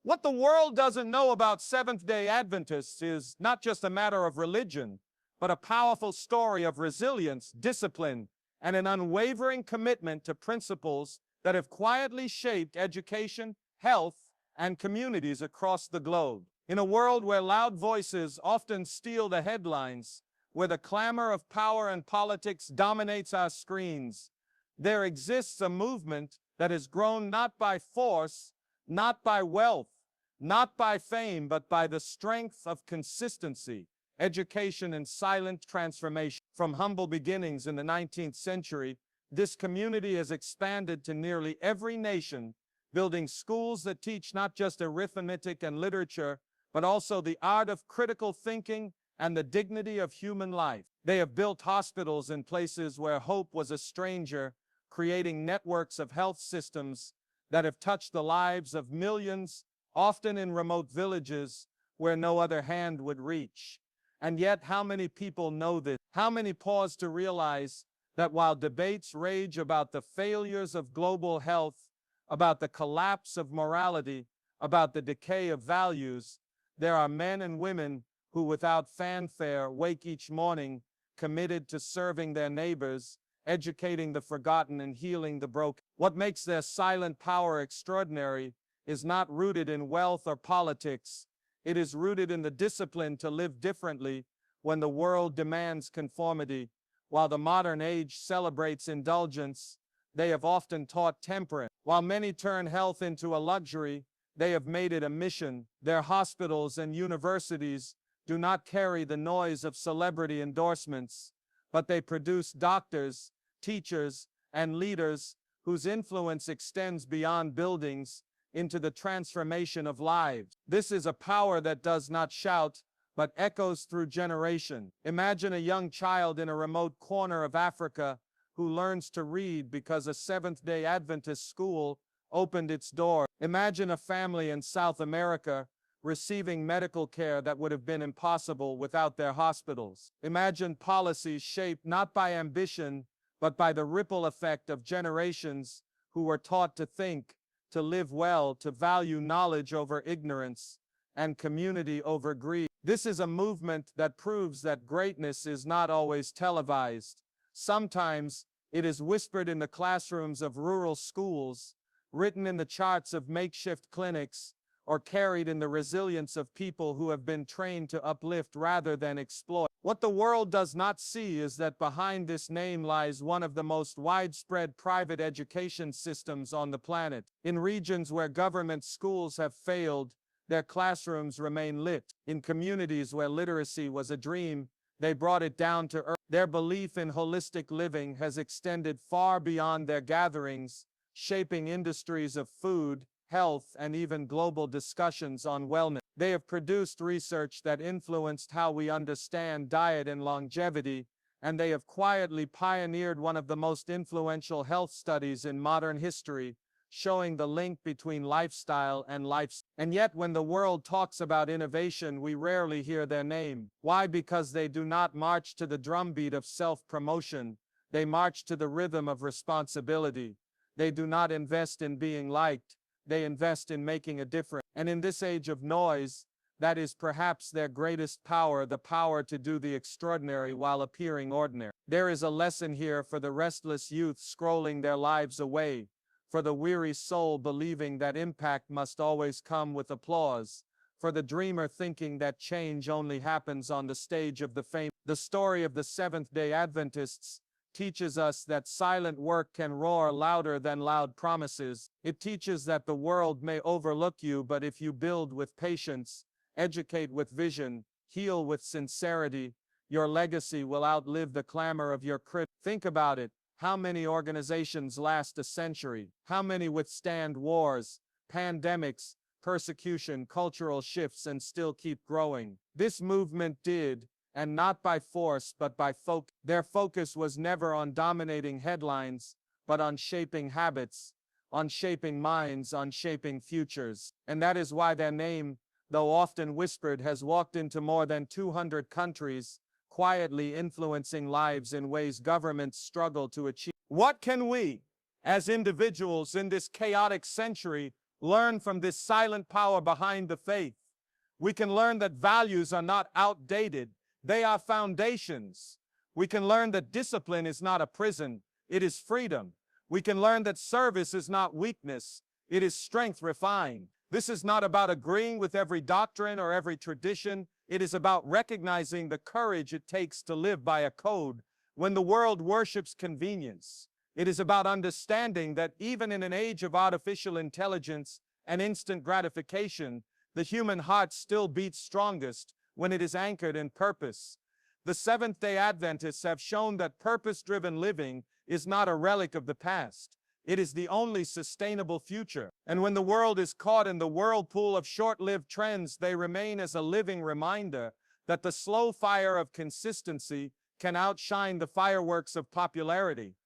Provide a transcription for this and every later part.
What the world doesn't know about Seventh-day Adventists is not just a matter of religion, but a powerful story of resilience, discipline, and an unwavering commitment to principles that have quietly shaped education, health, and communities across the globe. In a world where loud voices often steal the headlines, where the clamor of power and politics dominates our screens, there exists a movement that has grown not by force, not by wealth, not by fame, but by the strength of consistency, education, and silent transformation. From humble beginnings in the 19th century, this community has expanded to nearly every nation, building schools that teach not just arithmetic and literature, but also the art of critical thinking and the dignity of human life. They have built hospitals in places where hope was a stranger, creating networks of health systems that have touched the lives of millions, often in remote villages where no other hand would reach. And yet, how many people know this? How many pause to realize that while debates rage about the failures of global health, about the collapse of morality, about the decay of values, there are men and women who, without fanfare, wake each morning committed to serving their neighbors, educating the forgotten, and healing the broken. What makes their silent power extraordinary is not rooted in wealth or politics. It is rooted in the discipline to live differently when the world demands conformity. While the modern age celebrates indulgence, they have often taught temperance. While many turn health into a luxury, they have made it a mission. Their hospitals and universities do not carry the noise of celebrity endorsements, but they produce doctors, teachers, and leaders whose influence extends beyond buildings into the transformation of lives. This is a power that does not shout, but echoes through generation. Imagine a young child in a remote corner of Africa who learns to read because a Seventh-day Adventist school opened its door. Imagine a family in South America receiving medical care that would have been impossible without their hospitals. Imagine policies shaped not by ambition, but by the ripple effect of generations who were taught to think, to live well, to value knowledge over ignorance, and community over greed. This is a movement that proves that greatness is not always televised. Sometimes it is whispered in the classrooms of rural schools, written in the charts of makeshift clinics, or carried in the resilience of people who have been trained to uplift rather than exploit. What the world does not see is that behind this name lies one of the most widespread private education systems on the planet. In regions where government schools have failed, their classrooms remain lit. In communities where literacy was a dream, they brought it down to earth. Their belief in holistic living has extended far beyond their gatherings, shaping industries of food, health, and even global discussions on wellness. They have produced research that influenced how we understand diet and longevity, and they have quietly pioneered one of the most influential health studies in modern history, showing the link between lifestyle and life. And yet, when the world talks about innovation, we rarely hear their name. Why? Because they do not march to the drumbeat of self-promotion. They march to the rhythm of responsibility. They do not invest in being liked. They invest in making a difference. And in this age of noise, that is perhaps their greatest power, the power to do the extraordinary while appearing ordinary. There is a lesson here for the restless youth scrolling their lives away, for the weary soul believing that impact must always come with applause, for the dreamer thinking that change only happens on the stage of the famous. The story of the Seventh-day Adventists teaches us that silent work can roar louder than loud promises. It teaches that the world may overlook you, but if you build with patience, educate with vision, heal with sincerity, your legacy will outlive the clamor of your critics. Think about it. How many organizations last a century? How many withstand wars, pandemics, persecution, cultural shifts, and still keep growing? This movement did, and not by force, but by focus. Their focus was never on dominating headlines, but on shaping habits, on shaping minds, on shaping futures. And that is why their name, though often whispered, has walked into more than 200 countries, quietly influencing lives in ways governments struggle to achieve. What can we, as individuals in this chaotic century, learn from this silent power behind the faith. We can learn that values are not outdated, they are foundations. We can learn that discipline is not a prison, it is freedom. We can learn that service is not weakness, it is strength refined. This is not about agreeing with every doctrine or every tradition. It is about recognizing the courage it takes to live by a code when the world worships convenience. It is about understanding that even in an age of artificial intelligence and instant gratification, the human heart still beats strongest when it is anchored in purpose. The Seventh-day Adventists have shown that purpose-driven living is not a relic of the past. It is the only sustainable future. And when the world is caught in the whirlpool of short-lived trends, they remain as a living reminder that the slow fire of consistency can outshine the fireworks of popularity.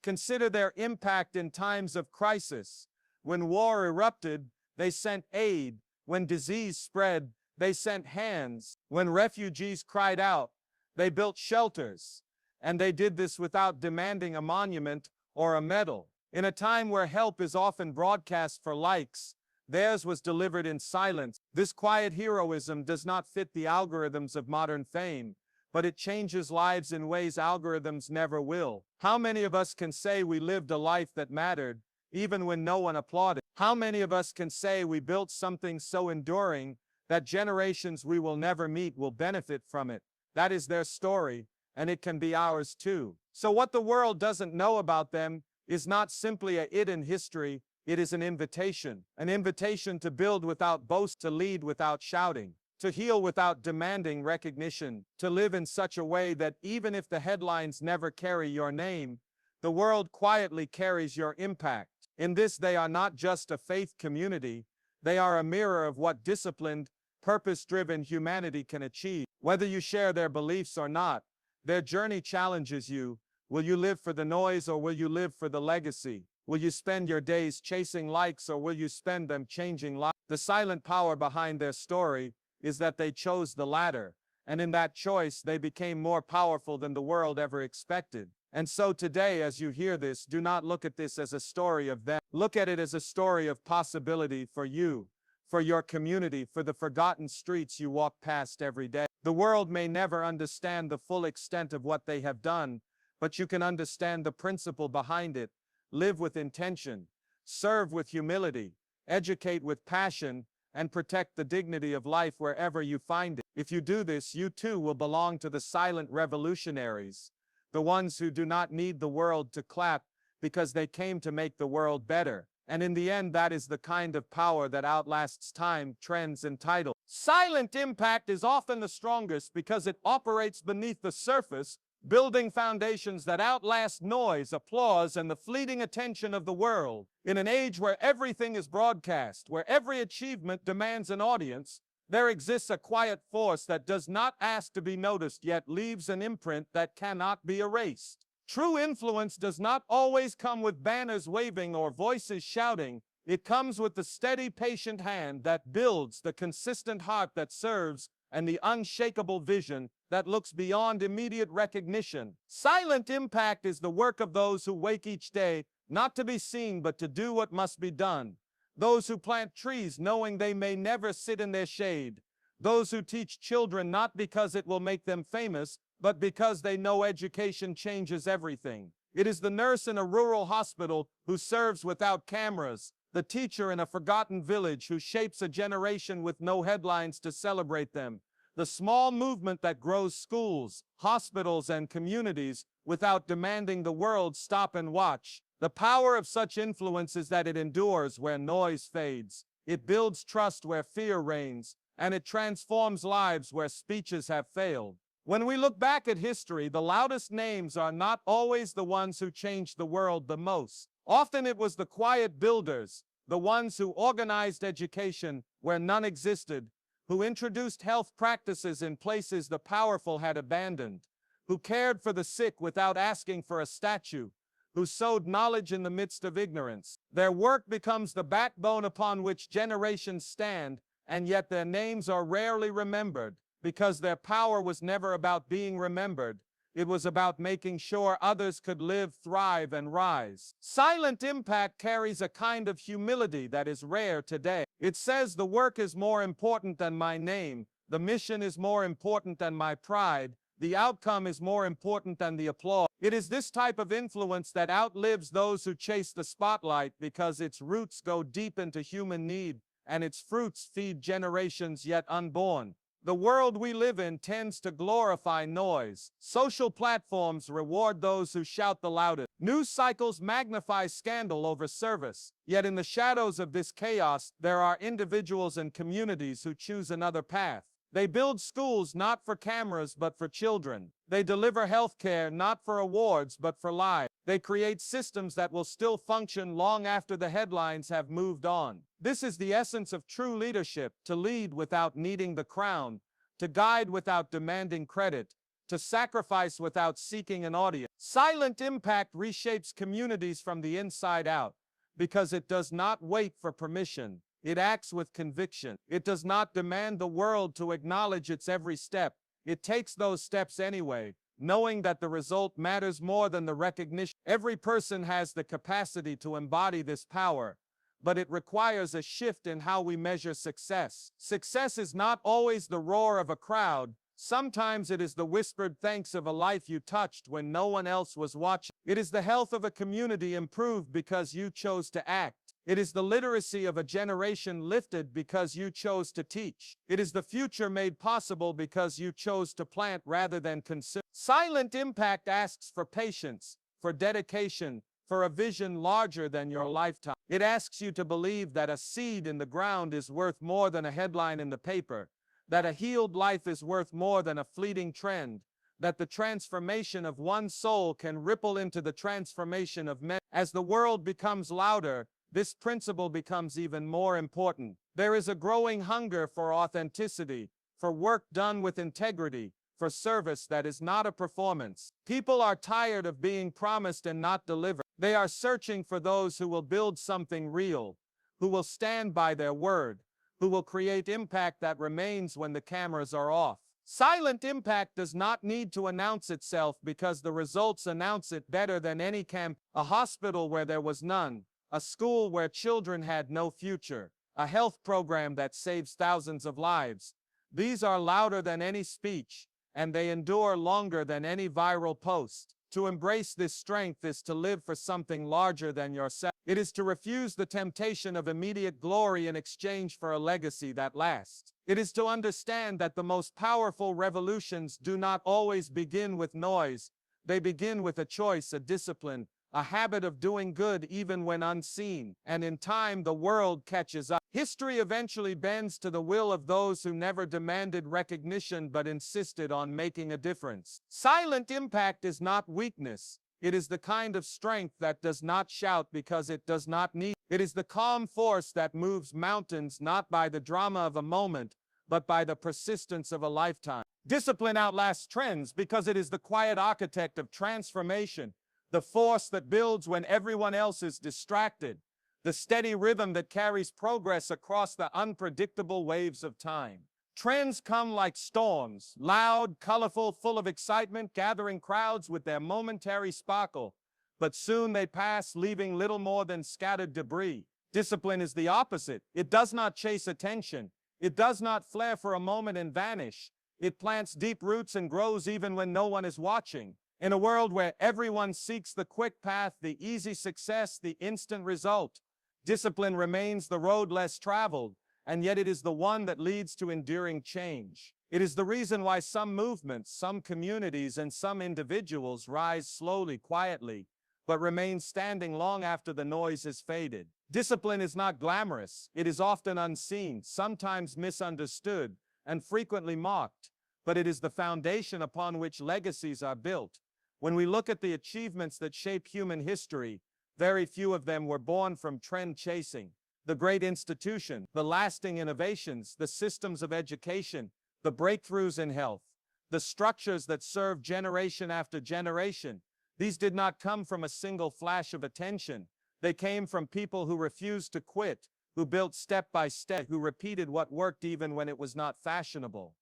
Consider their impact in times of crisis. When war erupted, they sent aid. When disease spread, they sent hands. When refugees cried out, they built shelters. And they did this without demanding a monument or a medal. In a time where help is often broadcast for likes, theirs was delivered in silence. This quiet heroism does not fit the algorithms of modern fame, but it changes lives in ways algorithms never will. How many of us can say we lived a life that mattered, even when no one applauded? How many of us can say we built something so enduring that generations we will never meet will benefit from it? That is their story, and it can be ours too. So what the world doesn't know about them is not simply a it in history, it is an invitation to build without boast, to lead without shouting, to heal without demanding recognition, to live in such a way that even if the headlines never carry your name, the world quietly carries your impact. In this, they are not just a faith community, they are a mirror of what disciplined, purpose-driven humanity can achieve. Whether you share their beliefs or not, their journey challenges you. Will you live for the noise or will you live for the legacy? Will you spend your days chasing likes or will you spend them changing lives? The silent power behind their story is that they chose the latter, and in that choice they became more powerful than the world ever expected. And so today, as you hear this, do not look at this as a story of them. Look at it as a story of possibility for you, for your community, for the forgotten streets you walk past every day. The world may never understand the full extent of what they have done, but you can understand the principle behind it. Live with intention, serve with humility, educate with passion, and protect the dignity of life wherever you find it. If you do this, you too will belong to the silent revolutionaries, the ones who do not need the world to clap because they came to make the world better. And in the end, that is the kind of power that outlasts time, trends, and titles. Silent impact is often the strongest because it operates beneath the surface, building foundations that outlast noise, applause, and the fleeting attention of the world. In an age where everything is broadcast, where every achievement demands an audience, there exists a quiet force that does not ask to be noticed, yet leaves an imprint that cannot be erased. True influence does not always come with banners waving or voices shouting. It comes with the steady, patient hand that builds, the consistent heart that serves, and the unshakable vision that looks beyond immediate recognition. Silent impact is the work of those who wake each day, not to be seen, but to do what must be done. Those who plant trees knowing they may never sit in their shade. Those who teach children not because it will make them famous, but because they know education changes everything. It is the nurse in a rural hospital who serves without cameras, the teacher in a forgotten village who shapes a generation with no headlines to celebrate them, the small movement that grows schools, hospitals, and communities without demanding the world stop and watch. The power of such influence is that it endures where noise fades, it builds trust where fear reigns, and it transforms lives where speeches have failed. When we look back at history, the loudest names are not always the ones who changed the world the most. Often it was the quiet builders, the ones who organized education where none existed, who introduced health practices in places the powerful had abandoned, who cared for the sick without asking for a statue, who sowed knowledge in the midst of ignorance. Their work becomes the backbone upon which generations stand, and yet their names are rarely remembered, because their power was never about being remembered. It was about making sure others could live, thrive, and rise. Silent impact carries a kind of humility that is rare today. It says the work is more important than my name, the mission is more important than my pride, the outcome is more important than the applause. It is this type of influence that outlives those who chase the spotlight because its roots go deep into human need and its fruits feed generations yet unborn. The world we live in tends to glorify noise. Social platforms reward those who shout the loudest. News cycles magnify scandal over service. Yet in the shadows of this chaos, there are individuals and communities who choose another path. They build schools not for cameras but for children. They deliver health care not for awards but for lives. They create systems that will still function long after the headlines have moved on. This is the essence of true leadership: to lead without needing the crown, to guide without demanding credit, to sacrifice without seeking an audience. Silent impact reshapes communities from the inside out because it does not wait for permission. It acts with conviction. It does not demand the world to acknowledge its every step. It takes those steps anyway, knowing that the result matters more than the recognition. Every person has the capacity to embody this power, but it requires a shift in how we measure success. Success is not always the roar of a crowd. Sometimes it is the whispered thanks of a life you touched when no one else was watching. It is the health of a community improved because you chose to act. It is the literacy of a generation lifted because you chose to teach. It is the future made possible because you chose to plant rather than consume. Silent impact asks for patience, for dedication, for a vision larger than your lifetime. It asks you to believe that a seed in the ground is worth more than a headline in the paper, that a healed life is worth more than a fleeting trend, that the transformation of one soul can ripple into the transformation of many. As the world becomes louder, this principle becomes even more important. There is a growing hunger for authenticity, for work done with integrity, for service that is not a performance. People are tired of being promised and not delivered. They are searching for those who will build something real, who will stand by their word, who will create impact that remains when the cameras are off. Silent impact does not need to announce itself because the results announce it better than any campaign. A hospital where there was none, a school where children had no future, a health program that saves thousands of lives. These are louder than any speech, and they endure longer than any viral post. To embrace this strength is to live for something larger than yourself. It is to refuse the temptation of immediate glory in exchange for a legacy that lasts. It is to understand that the most powerful revolutions do not always begin with noise. They begin with a choice, a discipline, a habit of doing good even when unseen, and in time the world catches up. History eventually bends to the will of those who never demanded recognition but insisted on making a difference. Silent impact is not weakness. It is the kind of strength that does not shout because it does not need. It is the calm force that moves mountains not by the drama of a moment, but by the persistence of a lifetime. Discipline outlasts trends because it is the quiet architect of transformation, the force that builds when everyone else is distracted, the steady rhythm that carries progress across the unpredictable waves of time. Trends come like storms, loud, colorful, full of excitement, gathering crowds with their momentary sparkle, but soon they pass, leaving little more than scattered debris. Discipline is the opposite. It does not chase attention. It does not flare for a moment and vanish. It plants deep roots and grows even when no one is watching. In a world where everyone seeks the quick path, the easy success, the instant result, discipline remains the road less traveled, and yet it is the one that leads to enduring change. It is the reason why some movements, some communities, and some individuals rise slowly, quietly, but remain standing long after the noise has faded. Discipline is not glamorous. It is often unseen, sometimes misunderstood, and frequently mocked, but it is the foundation upon which legacies are built. When we look at the achievements that shape human history, very few of them were born from trend chasing. The great institutions, the lasting innovations, the systems of education, the breakthroughs in health, the structures that serve generation after generation, these did not come from a single flash of attention. They came from people who refused to quit, who built step by step, who repeated what worked even when it was not fashionable.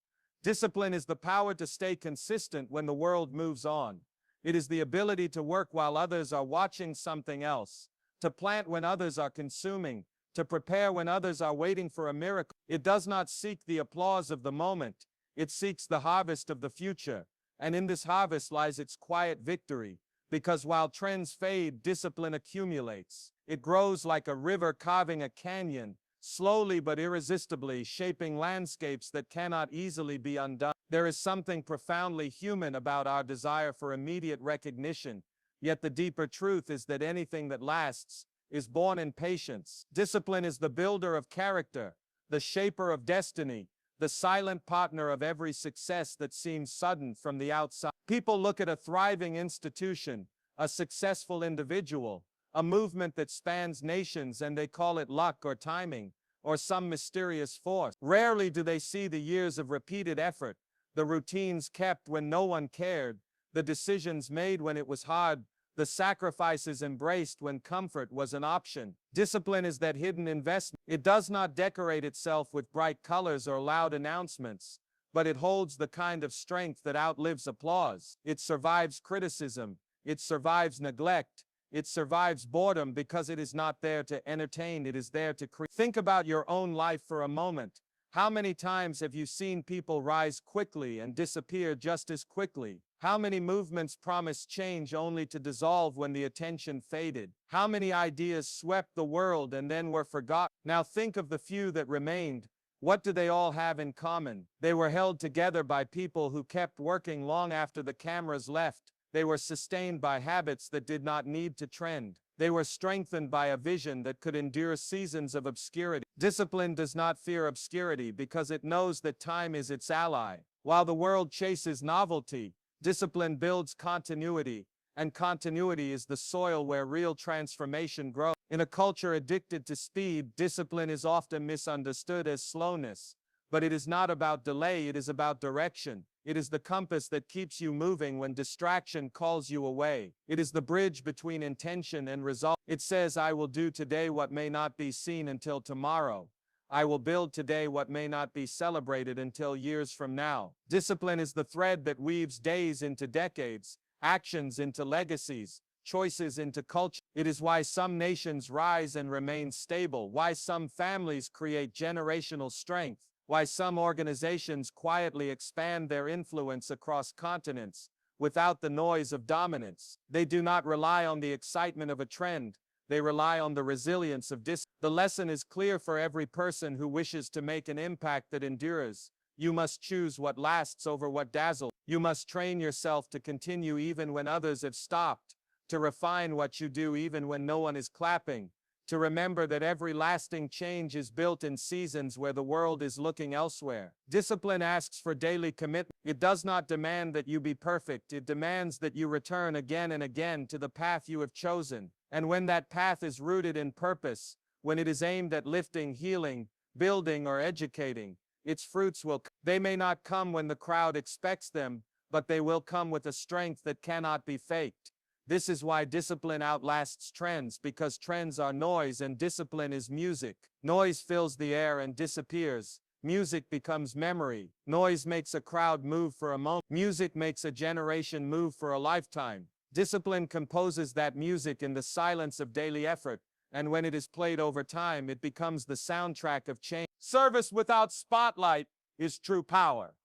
Discipline is the power to stay consistent when the world moves on. It is the ability to work while others are watching something else, to plant when others are consuming, to prepare when others are waiting for a miracle. It does not seek the applause of the moment, it seeks the harvest of the future, and in this harvest lies its quiet victory, because while trends fade, discipline accumulates. It grows like a river carving a canyon, slowly but irresistibly shaping landscapes that cannot easily be undone. There is something profoundly human about our desire for immediate recognition, yet the deeper truth is that anything that lasts is born in patience. Discipline is the builder of character, the shaper of destiny, the silent partner of every success that seems sudden from the outside. People look at a thriving institution, a successful individual, a movement that spans nations, and they call it luck or timing, or some mysterious force. Rarely do they see the years of repeated effort, the routines kept when no one cared, the decisions made when it was hard, the sacrifices embraced when comfort was an option. Discipline is that hidden investment. It does not decorate itself with bright colors or loud announcements, but it holds the kind of strength that outlives applause. It survives criticism. It survives neglect. It survives boredom because it is not there to entertain, it is there to create. Think about your own life for a moment. How many times have you seen people rise quickly and disappear just as quickly? How many movements promised change only to dissolve when the attention faded? How many ideas swept the world and then were forgotten? Now think of the few that remained. What do they all have in common? They were held together by people who kept working long after the cameras left. They were sustained by habits that did not need to trend. They were strengthened by a vision that could endure seasons of obscurity. Discipline does not fear obscurity because it knows that time is its ally. While the world chases novelty, discipline builds continuity, and continuity is the soil where real transformation grows. In a culture addicted to speed, discipline is often misunderstood as slowness. But it is not about delay, it is about direction. It is the compass that keeps you moving when distraction calls you away. It is the bridge between intention and result. It says, I will do today what may not be seen until tomorrow. I will build today what may not be celebrated until years from now. Discipline is the thread that weaves days into decades, actions into legacies, choices into culture. It is why some nations rise and remain stable, why some families create generational strength, why some organizations quietly expand their influence across continents without the noise of dominance. They do not rely on the excitement of a trend. They rely on the resilience of discipline. The lesson is clear for every person who wishes to make an impact that endures. You must choose what lasts over what dazzles. You must train yourself to continue even when others have stopped, to refine what you do even when no one is clapping, to remember that every lasting change is built in seasons where the world is looking elsewhere. Discipline asks for daily commitment. It does not demand that you be perfect. It demands that you return again and again to the path you have chosen. And when that path is rooted in purpose, when it is aimed at lifting, healing, building, or educating, its fruits will come. They may not come when the crowd expects them, but they will come with a strength that cannot be faked. This is why discipline outlasts trends, because trends are noise and discipline is music. Noise fills the air and disappears. Music becomes memory. Noise makes a crowd move for a moment. Music makes a generation move for a lifetime. Discipline composes that music in the silence of daily effort, and when it is played over time, it becomes the soundtrack of change. Service without spotlight is true power,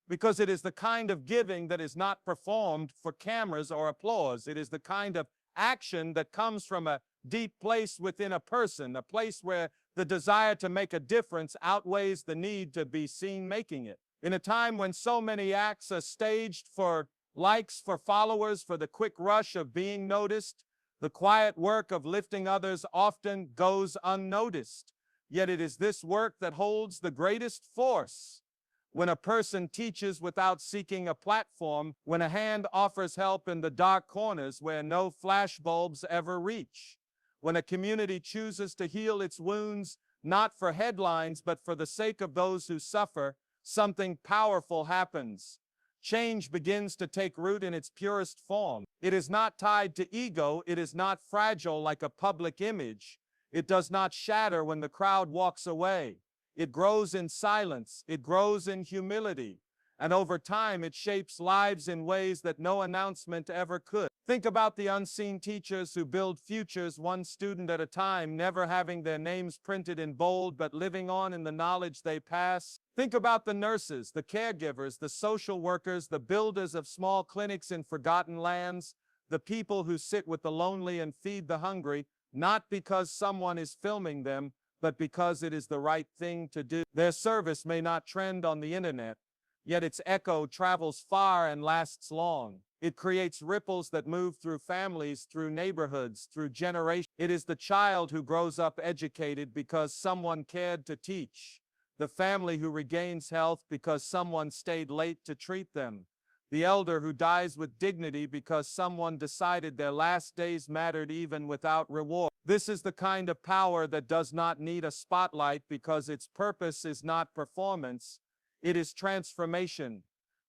because it is the kind of giving that is not performed for cameras or applause. It is the kind of action that comes from a deep place within a person, a place where the desire to make a difference outweighs the need to be seen making it. In a time when so many acts are staged for likes, for followers, for the quick rush of being noticed, the quiet work of lifting others often goes unnoticed. Yet it is this work that holds the greatest force. When a person teaches without seeking a platform, when a hand offers help in the dark corners where no flashbulbs ever reach, when a community chooses to heal its wounds, not for headlines, but for the sake of those who suffer, something powerful happens. Change begins to take root in its purest form. It is not tied to ego. It is not fragile like a public image. It does not shatter when the crowd walks away. It grows in silence. It grows in humility. And over time, it shapes lives in ways that no announcement ever could. Think about the unseen teachers who build futures one student at a time, never having their names printed in bold, but living on in the knowledge they pass. Think about the nurses, the caregivers, the social workers, the builders of small clinics in forgotten lands, the people who sit with the lonely and feed the hungry, not because someone is filming them, but because it is the right thing to do. Their service may not trend on the internet, yet its echo travels far and lasts long. It creates ripples that move through families, through neighborhoods, through generations. It is the child who grows up educated because someone cared to teach, the family who regains health because someone stayed late to treat them, the elder who dies with dignity because someone decided their last days mattered even without reward. This is the kind of power that does not need a spotlight because its purpose is not performance. It is transformation.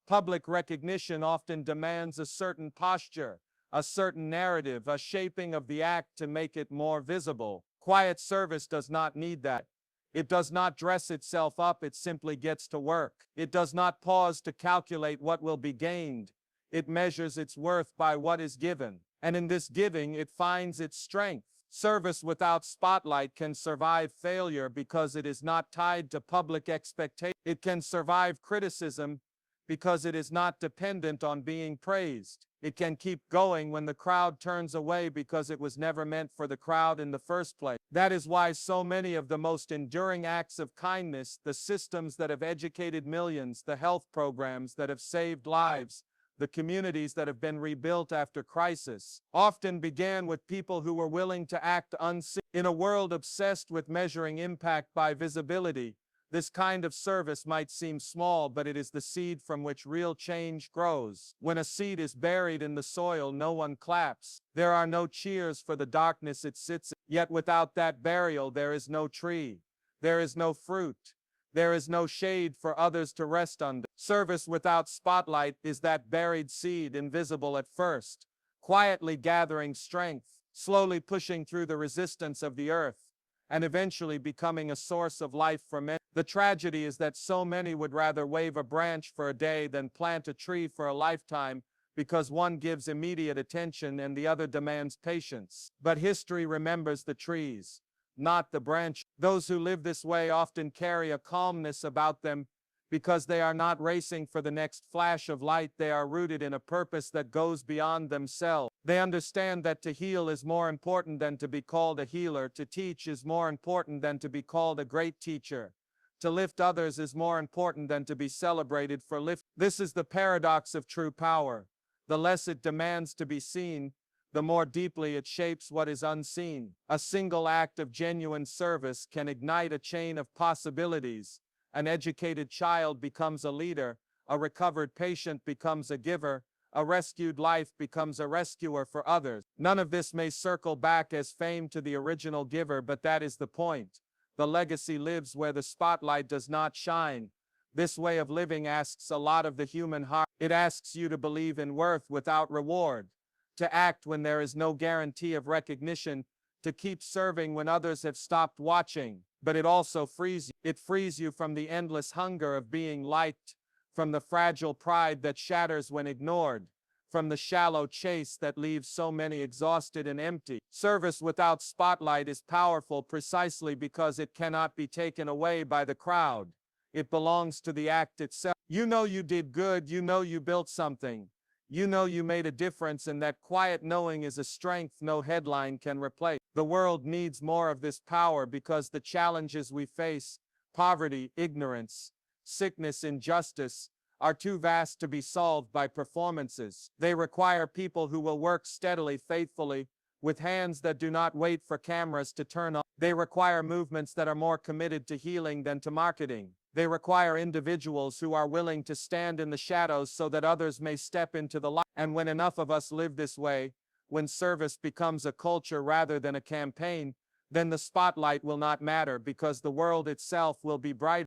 Public recognition often demands a certain posture, a certain narrative, a shaping of the act to make it more visible. Quiet service does not need that. It does not dress itself up, it simply gets to work. It does not pause to calculate what will be gained. It measures its worth by what is given. And in this giving, it finds its strength. Service without spotlight can survive failure because it is not tied to public expectation. It can survive criticism because it is not dependent on being praised. It can keep going when the crowd turns away because it was never meant for the crowd in the first place. That is why so many of the most enduring acts of kindness, the systems that have educated millions, the health programs that have saved lives, the communities that have been rebuilt after crisis, often began with people who were willing to act unseen. In a world obsessed with measuring impact by visibility, this kind of service might seem small, but it is the seed from which real change grows. When a seed is buried in the soil, no one claps. There are no cheers for the darkness it sits in. Yet without that burial, there is no tree. There is no fruit. There is no shade for others to rest under. Service without spotlight is that buried seed, invisible at first, quietly gathering strength, slowly pushing through the resistance of the earth, and eventually becoming a source of life for many. The tragedy is that so many would rather wave a branch for a day than plant a tree for a lifetime, because one gives immediate attention and the other demands patience. But history remembers the trees, not the branch. Those who live this way often carry a calmness about them because they are not racing for the next flash of light. They are rooted in a purpose that goes beyond themselves. They understand that to heal is more important than to be called a healer. To teach is more important than to be called a great teacher. To lift others is more important than to be celebrated for lift. This is the paradox of true power. The less it demands to be seen, the more deeply it shapes what is unseen. A single act of genuine service can ignite a chain of possibilities. An educated child becomes a leader, a recovered patient becomes a giver, a rescued life becomes a rescuer for others. None of this may circle back as fame to the original giver, but that is the point. The legacy lives where the spotlight does not shine. This way of living asks a lot of the human heart. It asks you to believe in worth without reward, to act when there is no guarantee of recognition, to keep serving when others have stopped watching. But it also frees you. It frees you from the endless hunger of being liked, from the fragile pride that shatters when ignored, from the shallow chase that leaves so many exhausted and empty. Service without spotlight is powerful precisely because it cannot be taken away by the crowd. It belongs to the act itself. You know you did good, you know you built something. You know you made a difference, and that quiet knowing is a strength no headline can replace. The world needs more of this power because the challenges we face, poverty, ignorance, sickness, injustice, are too vast to be solved by performances. They require people who will work steadily, faithfully, with hands that do not wait for cameras to turn on. They require movements that are more committed to healing than to marketing. They require individuals who are willing to stand in the shadows so that others may step into the light. And when enough of us live this way, when service becomes a culture rather than a campaign, then the spotlight will not matter because the world itself will be bright.